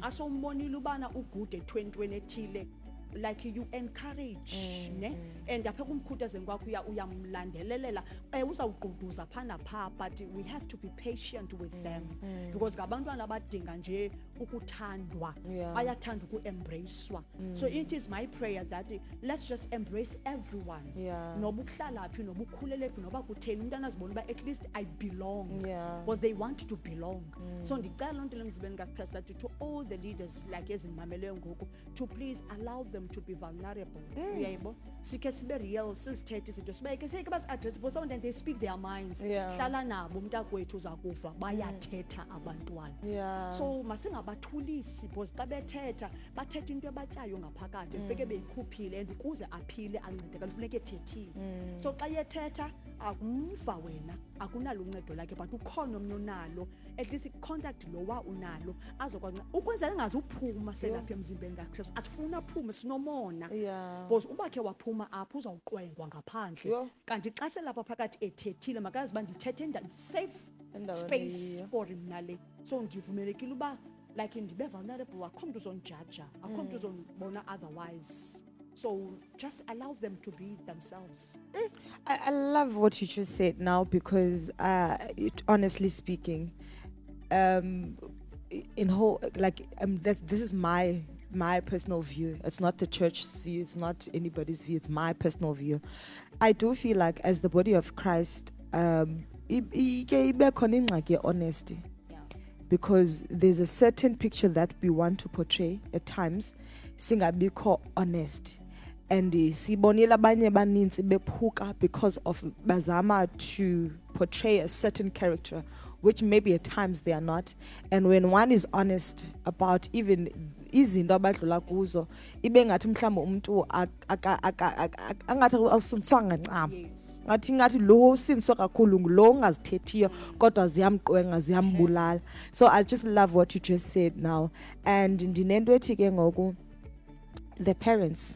Xa sombonile ubana ugude 20 ethile, like you encourage ne, and apha kumkhuthazeni kwakho uyamlandelelela, uzawuquduza phana phaa, but we have to be patient with them, because ngabantwana abadinga nje ukuthandwa, bayathanda uku-embracewa. So it is my prayer that let's just embrace everyone, noba ukuhlala phi, noba ukhulele phi, noba kutheni, umntana azibona uba at least I belong, because they want to belong. So ndicela loo nto emzimbeni kaKristu to all the leaders like ezindimameleyo ngoku to please allow them them to be vulnerable. Uyaybo? Sikhe sibe real, sizithethe izinto. Sibeke sike basi-address because sometimes they speak their minds. Yeah. Hlala nabo umntakwethu uza kufa bayathetha abantwana. Yeah. So masingabathulisi because xa bethetha bathetha into ebatyayo ngaphakathi ufike beyikhuphile and ukuze aphile ancedakala kufuneka ethethile. So xa yethetha akumva wena akunalo uncedo lakhe but ukhona omnye onalo at least contact lowa unalo azokwazi ukwenzela engazi uphuma selapha emzimbeni kaKristu asifuna aphume sinomona Yeah. because uba khe waphuma apho uzawuqwengwa ngaphandle Yho. kanti xa selapha phakathi ethethile makazi uba ndithethe safe Endaweni space eyiyo. for him nale so ndivumelekile uba like ndibe vulnerable akho mntu uzondijaja akho mntu uzondibona otherwise so just allow them to be themselves. I love what you just said now because, honestly speaking, in whole this is my personal view. It's not the church's view. It's not anybody's view. It's my personal view. I do feel like as the body of Christ, honesty. Because there's a certain picture that we want to portray at times, singabikho honest. And sibonile abanye baninzi bephuka because of bazama to portray a certain character, which maybe at times they are not. And when one is honest about even izinto abadlula kuzo, ibe ngathi mhlawumbe umuntu angathi awusinswanga ncam. Yes. Ngathi lo usinswa kakhulu ngulo ongazithethiyo kodwa ziyamqwenga ziyambulala. So I just love what you just said now. And ndinento ethi ke ngoku the parents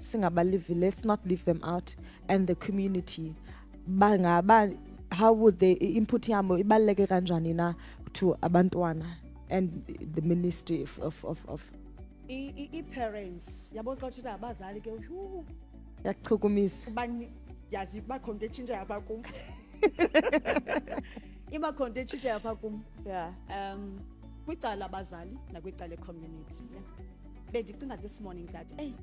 let's not leave them out, and the community how would they input yamo ibaluleke kanjani na to abantwana and the ministry of I-parents yabo xa uthetha abazali ke yachukumisa. yazi bakhonto etshintsha yapha kum ibakhonto etshintsha yapha kum Yeah. kwicala abazali nakwicala community bendicinga this morning that hey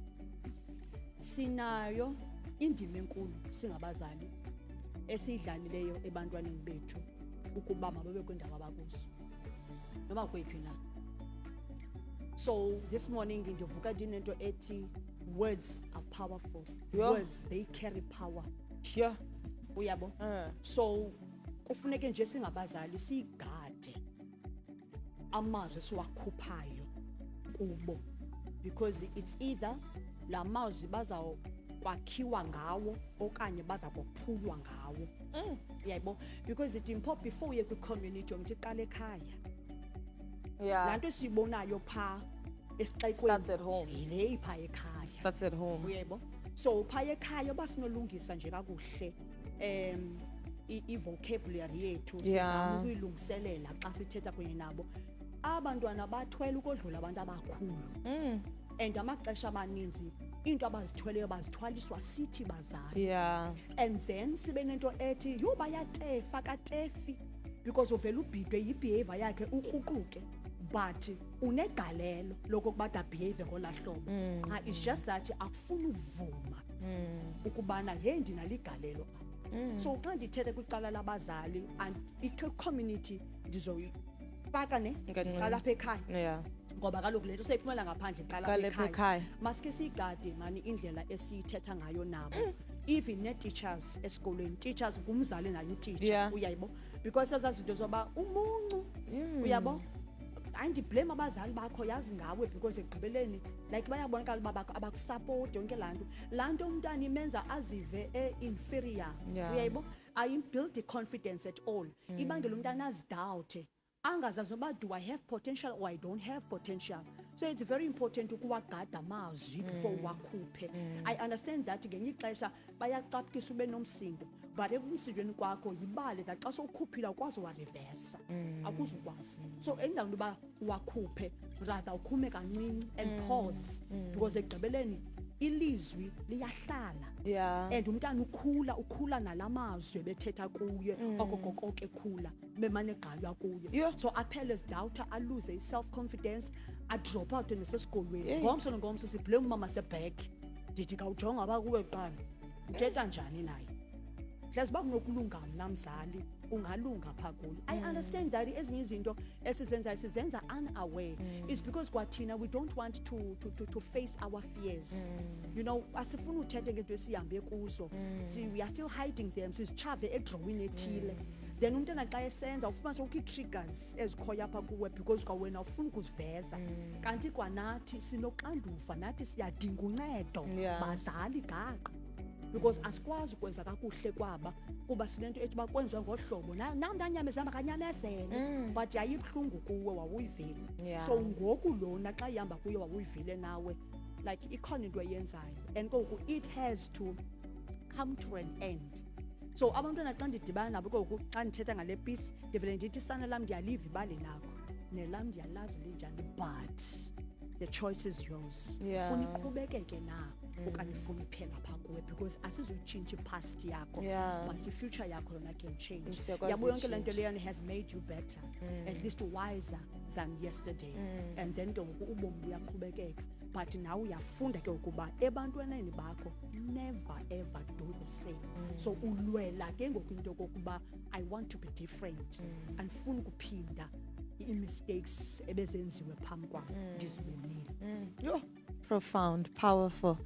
sinayo indima enkulu singabazali esiyidlalileyo ebantwaneni bethu ukuba mababe kwindawo abakuzo noma kwephi na. So this morning ndivuka ndinento ethi words are powerful. Yeah. Words, they carry power. Yeah. Uyabo? So kufuneke nje singabazali sigade amazwi siwakhuphayo kubo because it's either la mazwi bazawukwakhiwa ngawo okanye baza kophulwa ngawo. Uyabo? Because it important before uye kwi-community ngithi qala ekhaya. Yeah. Lanto sibonayo pha esixekweni Starts at home. yile ipha ekhaya. That's at home. Uyebo? So pha ekhaya basinolungisa nje kakuhle i-vocabulary yethu sizama ukuyilungiselela xa sithetha kunye nabo. Abantwana bathwele ukodlula abantu abakhulu. And amaxesha amaninzi into abazithweleyo bazithwaliswa sithi bazali. Yeah. And then sibe nento ethi yo bayatefa katefi because uvela ubhidwe yibehavior yakhe ukruquke but unegalelo lokuba da behave ngolahlobo. It's just that akufuna uvuma ukubana hey ndinaligalelo apha. So xa ndithethe kwicala labazali and i-community ndizoyifaka qalapha ekhaya. Yeah. Ngoba kaloku lento seyiphumela ngaphandle Qalapha ekhaya. maske siyigade mani indlela esiyithetha ngayo nabo. Even ne-teachers esikolweni, teachers ngumzali nayo uteacher. Yeah. Uyaybo? Because sazazi into zoba umuncu. Uyabo? Andiblame abazali bakho yazi ngawe because ekugqibeleni like bayabonakala uba abakusupport yonke lanto umntwana imenza azive inferior. Yeah. Uyaybo? Ayimbuild confidence at all. Ibangela umntwana azidoubt. Angazazi noba do I have potential or I don't have potential. So it's very important ukuwagada amazwi before uwakhuphe. I understand that ngenye ixesha bayacaphukisa ube nomsindo but ekumsindweni kwakho yibale that xa sowukhuphila ukwazi uwareversa akuzukwazi. So endaweni uba uwakhuphe rather ukhume kancinci and pause because ekugqibeleni ilizwi liyahlala. Yeah. And umntana ukhula nalamazwi bethetha kuye okokoke khula bemane gqalwa kuye. Yeah. So aphele esidoubt alose i-self confidence adrop out nesesikolweni. Ngomso siblame umama seback ndithi kawujonga aba kuwe qala uthetha njani naye. Hlezi bakunokulunga namzali ungalunga phaa kuyo. I understand that ezinye izinto sizenza unaware. It's because kwathina we don't want to face our fears. You know, asifuna uthethe ngento esihambe kuzo. We are still hiding them. Sizichave edrawini ethile. Then umntana xa esenza ufumanise ukho ii-triggers ezikhoyo apha kuwe because kwawena ufuna ukuziveza. Kanti kwanathi sinoxanduva nathi siyadinga uncedo bazali gaqa. Because asikwazi ukwenza kakuhle kwaba kuba sinento ethi bakwenziwa ngohlobo nam ndanyamezama kanyamezele but yayibuhlungu kuwe wawuyivile. So ngoku lona xa ihamba kuye wawuyivile nawe like ikhona into eyenzayo and ngoku it has to come to an end. So abantwana xa ndidibana nabo ngoku xa ndithetha ngale peace ndivele ndithi isana lam ndiyaliva ibali lakho nelam ndiyalazi linjani but the choice is yours. Funa iqhubekeke na okanye funa iphela phaa kuwe because asizuyitshintsha ipast yakho but i-future yakho yona can change. Yabo yonke le nto leyana has made you better, at least wiser than yesterday. And then ke ngoku ubomi buyaqhubekeka but nawe uyafunda ke ukuba ebantwaneni bakho never ever do the same. So ulwela ke ngoku into kokuba I want to be different andifuni kuphinda i-mistakes ebezenziwe phambi kwam ndizibonile. Yo, profound, powerful.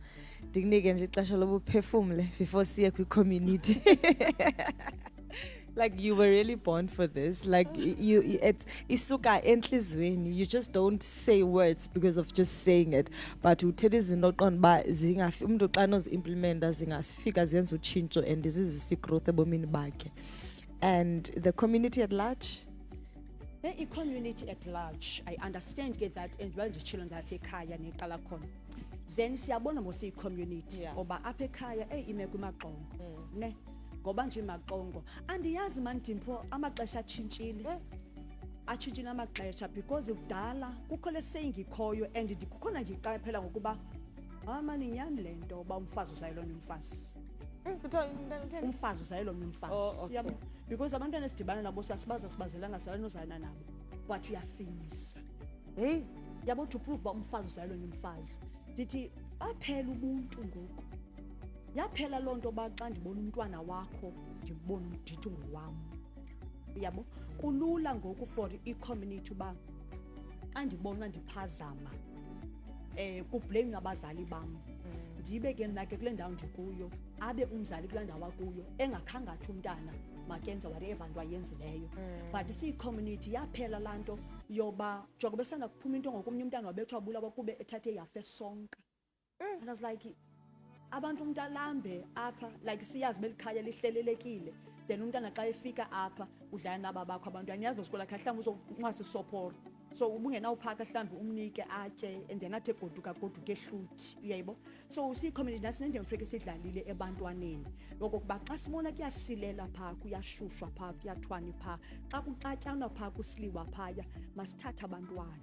Ndikunike nje ixesha lobuphefumle before siye kwi-community. Like you were really born for this. Like it's isuka enhlizweni. You just don't say words because of just saying it. But uthetha izinto oqonda ba zingafi umuntu xa nozi-implementa zingasifika zenza utshintsho and zizisa i-growth ebomini bakhe. And the community at large? I-community at large, I understand ke that and well nditshilo ndathi ekhaya neqala khona. Then siyabona mos i-community ngoba apha ekhaya imeko imaxongo ne ngoba nje imaxongo andiyazi mandimpho amaxesha atshintshile amaxesha because kudala kukho le saying ikhoyo and kukhona nje iqaphela ngokuba mani nyani le nto uba umfazi uzayelona umfazi. Umfazi uzayelona umfazi. Yabo because abantwana esidibana nabo sibazelanga salanozana nabo but uyafinyisa. Yabo to prove uba umfazi uzayelona umfazi. Ndithi aphela ubuntu ngoku. Yaphela loo nto ba xa ndibona umntwana wakho ndibona umdithi ngowam. Yabo kulula ngoku for i-community uba xa ndibona ndiphazama kublame abazali bam. Ndibe ke mna ke kule ndawo ndikuyo abe umzali kule ndawo akuyo engakhangathi umntana makenza whatever nto ayenzileyo. But siyi-community yaphela laa nto yoba njengoba besanda kuphuma into ngokumnye umntana wabethwa bulawa kube ethathe yafe sonke. And I was like abantu umuntu alambe apha like siyazi belikhaya lihlelelekile then umntana xa efika apha udlala naba bakho abantu aniyazi besikole kha mhlawumbe uzonqasa isoporo so ubungenawuphaka mhlawumbe umnike atye and then athe goduka ehluthi uyayibo. So siyi-community nasinendima funeke sidlalile ebantwaneni okokuba xa sibona kuyasilela phaa kuyashushwa phaa kuyathwane phaa xa kuxatyanwa phaa kusiliwa phaya masithathe abantwana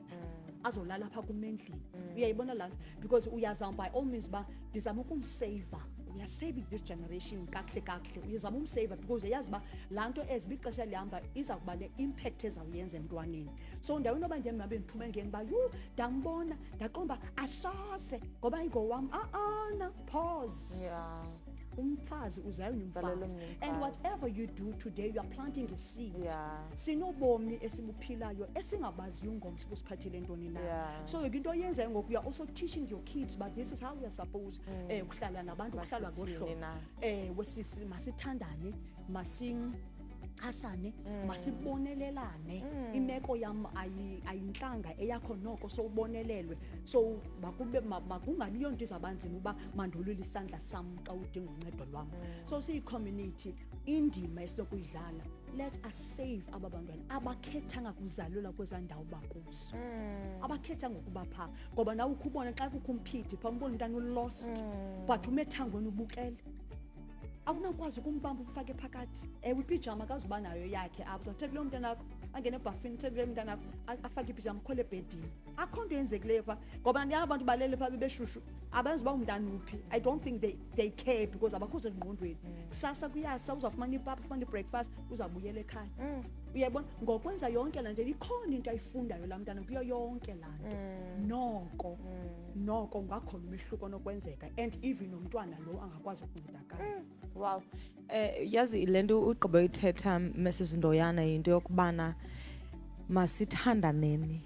azolala phaa kumendlini. Uyayibona laa nto because uyazama by all means uba ndizama ukumseyiva. We are saving this generation kakuhle uyazama umsave because uyazi uba laa nto eziba ixesha lihamba iza kuba ne-impact ezawuyenza emntwaneni. So ndaweni yoba ndiyemabe ndiphume ngeni uba yhu ndambona ndaqonda uba asoze ngoba ingowam na pause. Umfazi uzayona umfazi and whatever you do today you are planting a seed. Sinobomi esibuphilayo esingabaziyo ungom sibusiphathele ntoni na. So into oyenzayo ngoku you are also teaching your kids but this is how we are supposed ukuhlala nabantu kuhlalwa ngohlobo masithandane asane masibonelelane. Imeko yam ayintlanga eyakho noko so ubonelelwe so makungabi yonto izabanzima uba mandolule isandla sam xa udinga uncedo lwam. So siyi-community indima esinokuyidlala let us save aba bantwana abakhethanga kuzalelwa kwezaa ndawo bakuzo abakhethanga ukuba phaa ngoba nawe ukho ubona xa kukho umphithi phaa umbona umntana ulost but umethangweni ubukele akunakwazi ukumbamba ufake phakathi ipijama akazuba nayo yakhe apho sothethe lo mntana akho angene ebhafini thethe lo mntana akho afake ipijama khole ebhedini akho nto yenzekileyo phaa ngoba abantu balele phaa bebeshushu abenzi uba umntana uphi. I don't think they care because abakho sengqondweni. Kusasa kuyasa uzawufumana ipapa, ufumana ibreakfast, uzawubuyela ekhaya. Uyayibona, ngokwenza yonke laa nto ikhona into ayifundayo laa mntana kuyo yonke laa nto. Noko ngakhona umehluko onokwenzeka, and even nomntwana lo angakwazi ukuncedakala. Wow. Yazi le nto ugqiba uyithetha Mrs Ndoyana yinto yokubana masithandaneni,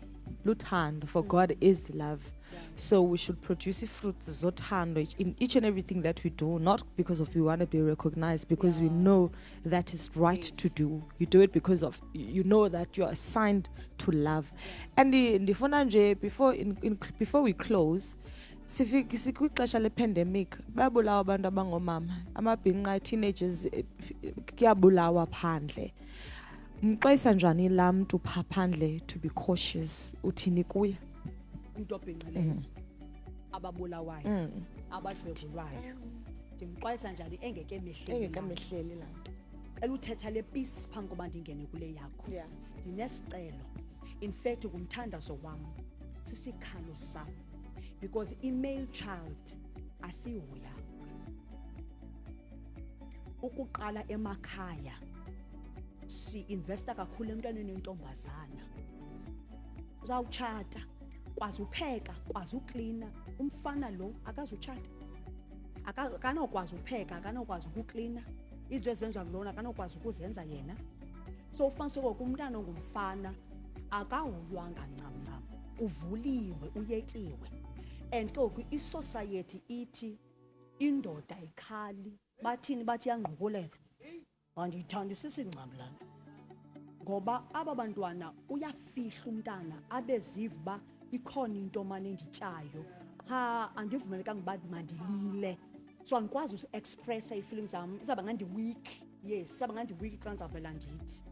luthando, for God is love. So we should produce fruits zothando in each and everything that we do, not because of we want to be recognized, because we know that is right to do. You do it because of you know that you are assigned to love. And ndifuna nje before we close, sikwixesha le-pandemic bayabulawa abantu abangomama, amabhinqa, teenagers kuyabulawa phandle. Mxwayisa njani laa mntu phaa phandle to be cautious? Uthini kuye? Umuntu obhinqileyo, ababulawayo, abadlwengulwayo, ndimxwayisa njani engeke Engekemehleli laa nto. Cela uthetha le peace phambi koba ndingene kule yakho. Ndinesicelo, in fact kumthandazo wam, sisikhalo sam, because i-male child asihoyanga. Ukuqala emakhaya si-investa kakhulu emntwaneni wentombazana. Uzawutshata, kwazi upheka, kwazi uklina. Umfana lo akazutshata, akanokwazi upheka, akanokwazi ukuklina. Izinto ezenziwa kulona akanokwazi ukuzenza yena. So ufanise okoku umntana ongumfana akahoywanga ncam, uvuliwe, uyekiwe. And ke ngoku i-society ithi indoda ayikhali. Bathini? Bathi iyangqukulela. Andiyithandi sisingcam laa nto, ngoba aba bantwana uyafihla umntana abeziva uba ikhona into mane endityayo, qha andivumelekanga uba mandilile. So andikwazi uku-expressa ii-feelings zam, izawuba ngandi-weak. Yes, izawuba ngandi-weak xa ndizawuvela ndithi.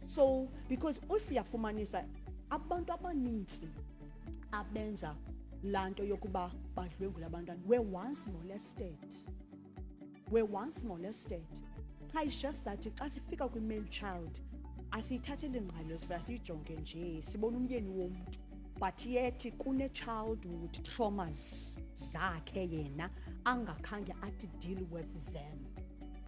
So because if uyafumanisa abantu abanintsi abenza laa nto yokuba badlwengule abantwana were once molested. It's just that xa sifika kwi-male child asiyithatheli ngqalelo, sifika siyijonge nje, sibona umyeni womntu, but yet kune-childhood traumas zakhe yena angakhange athi deal with them.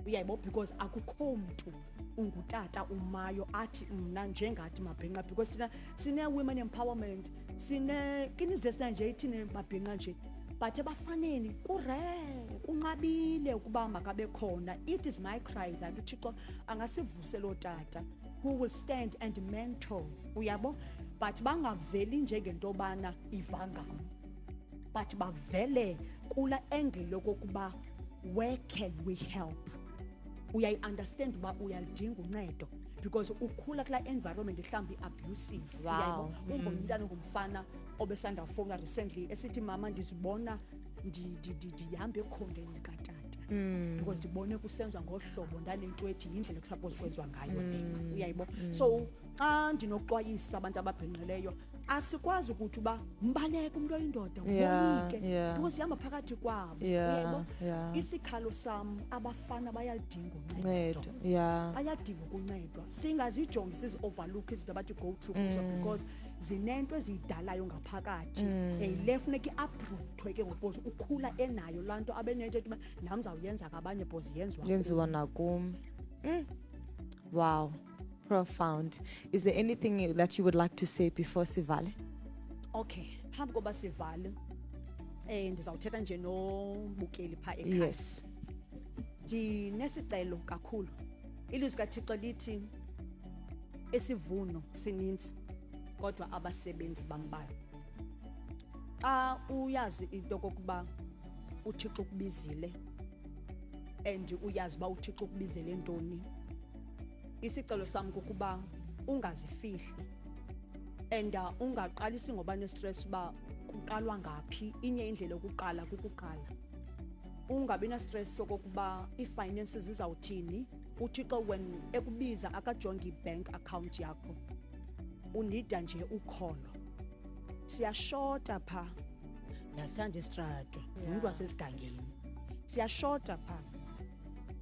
Uyayibo, because akukho mntu ungutata umayo athi mna njengathi mabhinqa, because thina sine-women empowerment, kinizinto esina nje ithine mabhinqa nje, but ebafaneni kunqabile ukuba makabe khona. It is my cry that uThixo angasivuse lo tata who will stand and mentor, uyabo, but bangaveli njengento bana ivangam, but bavele kula angle lokokuba where can we help. Uyayi-understand uba uyalidinga uncedo because ukhula kula environment mhlawumbi abusive. Uyayibona, umva umntana ongumfana obesanda fowuna recently esithi mama ndizibona ndihambe ekhondeni likatata because ndibone kusenziwa ngohlobo ndanento ethi yindlela ekusuppose kwenziwa ngayo leyo. Uyayibo, so xa ndinoxwayisa abantu ababhinqileyo asikwazi ukuthi uba mbaleke umuntu oyindoda woyike because ihamba phakathi kwabo. Uyayibo, isikhalo sam, abafana bayalidinga uncedo, bayadinga ukuncedwa. Singazijongi sizi-overlook izinto abathi go through kuzo because zinento eziyidalayo ngaphakathi. Le funeka i-uproothwe ke ngoku ukhula enayo laa nto abenento ethi uba nam zawuyenza kabanye because yenziwa nakum. Wow, profound. Is there anything that you would like to say before sivale? Okay, phambi koba sivale ndizawuthetha nje nobukeli phaa ekhaya. Yes. Ndinesicelo kakhulu. Ilizwi kaThixo lithi isivuno sininzi kodwa abasebenzi bambalwa. Xa uyazi into kokuba uThixo ukubizile and uyazi uba uThixo ukubizele ntoni, isicelo sam kukuba ungazifihli and ungaqalisi ngoba nestress uba kuqalwa ngaphi. Inye indlela yokuqala kukuqala. Ungabi na stress sokokuba i-finances izawuthini. uThixo when ekubiza akajongi i-bank account yakho, unida nje ukholo. Siyashota pha, ndiyasithanda isitrato, umuntu wasesigangeni. Siyashota pha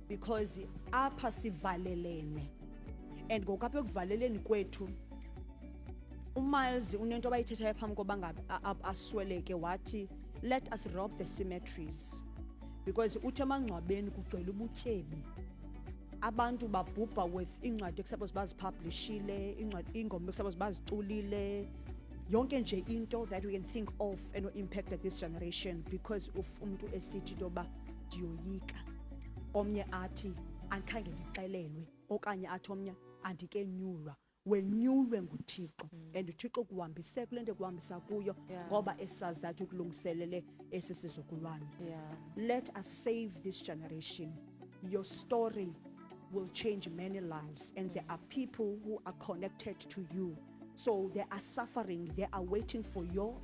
because apha sivalelene, and ngokapha ekuvaleleni kwethu uMiles unento abayithethayo phambi koba ngabe asweleke wathi let us rob the cemeteries, because uthi emangcwabeni kugcwele ubutyebi. Abantu babhubha with incwadi ekusuppose bazipublishile, ingoma ekusuppose baziculile, yonke nje into that we can think of and will impact this generation, because of umuntu esithi toba diyoyika, omnye athi andikhange ndixelelwe, okanye athi omnye andikenyulwa. Wenyulwe nguThixo, and uThixo kuhambise kule nto kuhambisa kuyo ngoba esazi that ukulungiselele esi sizukulwane. Let us save this generation. Your story will change many lives, and there are people who are connected to you, so they are suffering, they are waiting for your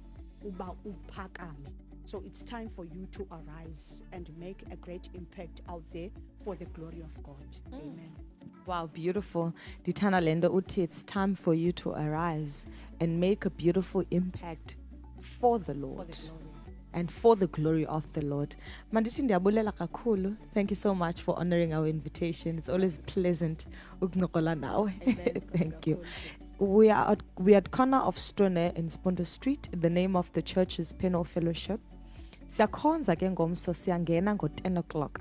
uba uphakame. So it's time for you to arise and make a great impact out there for the glory of God. Amen. Wow, beautiful. Dithanda lendo uthi it's time for you to arise and make a beautiful impact for the Lord. And for the glory of the Lord. Mandithi ndiyabulela kakhulu. Thank you so much for honoring our invitation. It's always pleasant ukuncokola nawe. Thank you. We are at corner of Stone in Spunder Street. The name of the church is Penal Fellowship. Siyakhonza ke ngomso siyangena ngo-10 o'clock.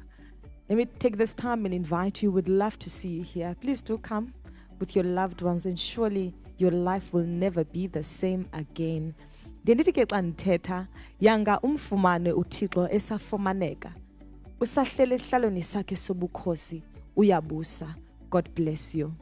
Let me take this time and invite you. We'd love to see you here. Please do come with your loved ones, and surely your life will never be the same again. Ndithi ke xa ndithetha yanga umfumane uThixo esafumaneka. Usahlele esihlalweni sakhe sobukhosi uyabusa. God bless you.